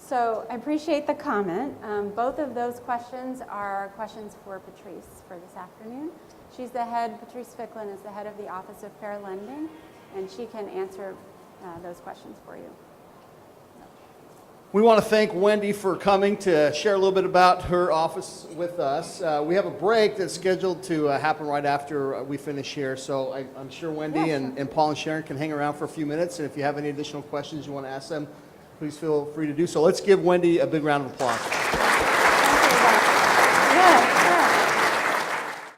So I appreciate the comment. Both of those questions are questions for Patrice for this afternoon. She's the head, Patrice Ficklin is the head of the Office of Fair Lending, and she can answer those questions for you. We want to thank Wendy for coming to share a little bit about her office with us. We have a break that's scheduled to happen right after we finish here, so I'm sure Wendy and Paul and Sharon can hang around for a few minutes, and if you have any additional questions you want to ask them, please feel free to do so. Let's give Wendy a big round of applause. Thank you, Bob. Good, good.